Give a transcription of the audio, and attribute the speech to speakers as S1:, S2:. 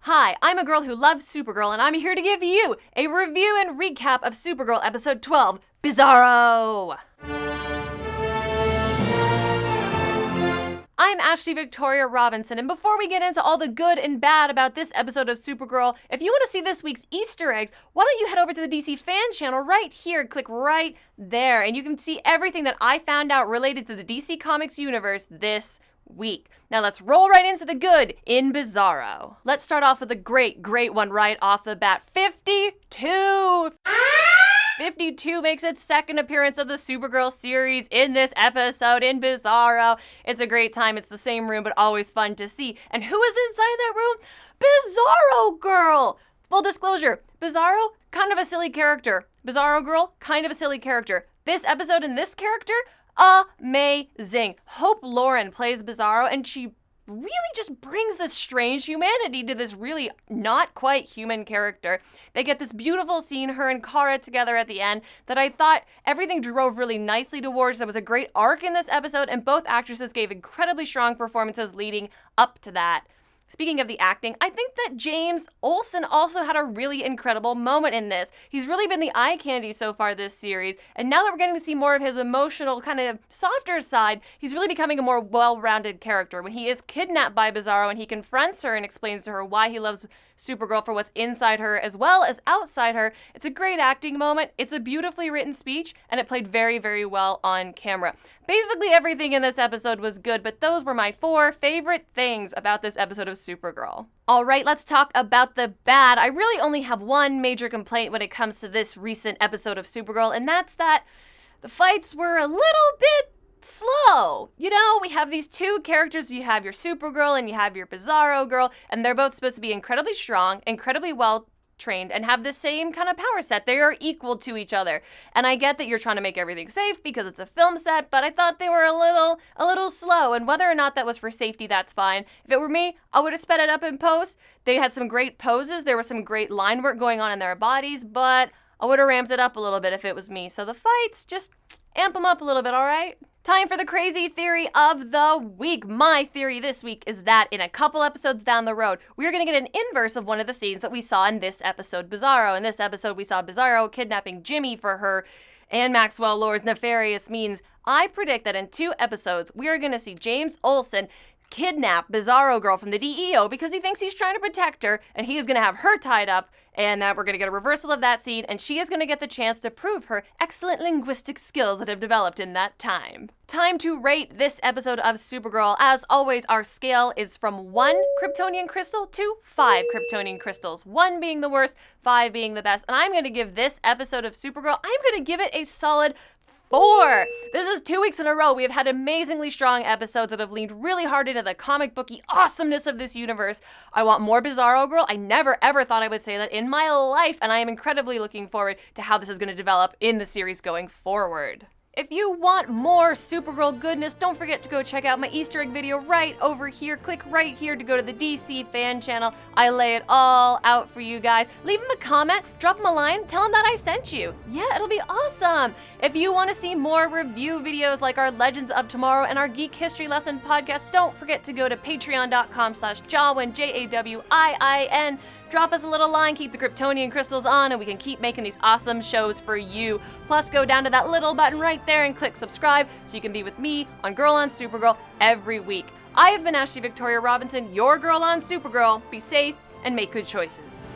S1: Hi, I'm a girl who loves Supergirl, and I'm here to give you a review and recap of Supergirl episode 12, Bizarro! I'm Ashley Victoria Robinson, and before we get into all the good and bad about this episode of Supergirl, if you want to see this week's Easter eggs, why don't you head over to the DC fan channel right here, click right there, and you can see everything that I found out related to the DC Comics universe this week. Now let's roll right into the good in Bizarro. Let's start off with a great one right off the bat. 52! 52 makes its second appearance of the Supergirl series in this episode in Bizarro. It's a great time. It's the same room, but always fun to see. And who is inside that room? Bizarro-Girl! Full disclosure, Bizarro, kind of a silly character. Bizarro-Girl, kind of a silly character. This episode and this character, amazing. Hope Lauren plays Bizarro, and she really just brings this strange humanity to this really not quite human character. They get this beautiful scene, her and Kara together at the end, that I thought everything drove really nicely towards. There was a great arc in this episode, and both actresses gave incredibly strong performances leading up to that. Speaking of the acting, I think that James Olsen also had a really incredible moment in this. He's really been the eye candy so far this series, and now that we're getting to see more of his emotional, kind of softer side, he's really becoming a more well-rounded character. When he is kidnapped by Bizarro and he confronts her and explains to her why he loves Supergirl for what's inside her as well as outside her, it's a great acting moment, it's a beautifully written speech, and it played very well on camera. Basically everything in this episode was good, but those were my 4 favorite things about this episode of Supergirl. Alright, let's talk about the bad. I really only have one major complaint when it comes to this recent episode of Supergirl, and that's that the fights were a little bit slow. You know, we have these two characters. You have your Supergirl and you have your Bizarro-Girl, and they're both supposed to be incredibly strong, incredibly well trained, and have the same kind of power set. They are equal to each other. And I get that you're trying to make everything safe because it's a film set, but I thought they were a little slow, and whether or not that was for safety, that's fine. If it were me, I would have sped it up in post. They had some great poses. There was some great line work going on in their bodies, but I would have ramped it up a little bit if it was me. So the fights, just amp them up a little bit, all right? Time for the crazy theory of the week. My theory this week is that in a couple episodes down the road, we're going to get an inverse of one of the scenes that we saw in this episode, Bizarro. In this episode, we saw Bizarro kidnapping Jimmy for her and Maxwell Lord's nefarious means. I predict that in 2 episodes, we are going to see James Olsen kidnap Bizarro-Girl from the DEO because he thinks he's trying to protect her, and he is going to have her tied up, and that we're going to get a reversal of that scene, and she is going to get the chance to prove her excellent linguistic skills that have developed in that time. Time to rate this episode of Supergirl. As always, our scale is from 1 Kryptonian crystal to 5 Kryptonian crystals, 1 being the worst, 5 being the best, and I'm going to give this episode of Supergirl, I'm going to give it a solid 4. This is 2 weeks in a row. We have had amazingly strong episodes that have leaned really hard into the comic booky awesomeness of this universe. I want more Bizarro-Girl. I never ever thought I would say that in my life, and I am incredibly looking forward to how this is going to develop in the series going forward. If you want more Supergirl goodness, don't forget to go check out my Easter egg video right over here. Click right here to go to the DC fan channel. I lay it all out for you guys. Leave them a comment, drop them a line, tell them that I sent you. Yeah, it'll be awesome. If you want to see more review videos like our Legends of Tomorrow and our Geek History Lesson podcast, don't forget to go to patreon.com/Jawiin, Jawiin. Drop us a little line, keep the Kryptonian crystals on, and we can keep making these awesome shows for you. Plus, go down to that little button right there and click subscribe so you can be with me on Girl on Supergirl every week. I have been Ashley Victoria Robinson, your Girl on Supergirl. Be safe and make good choices.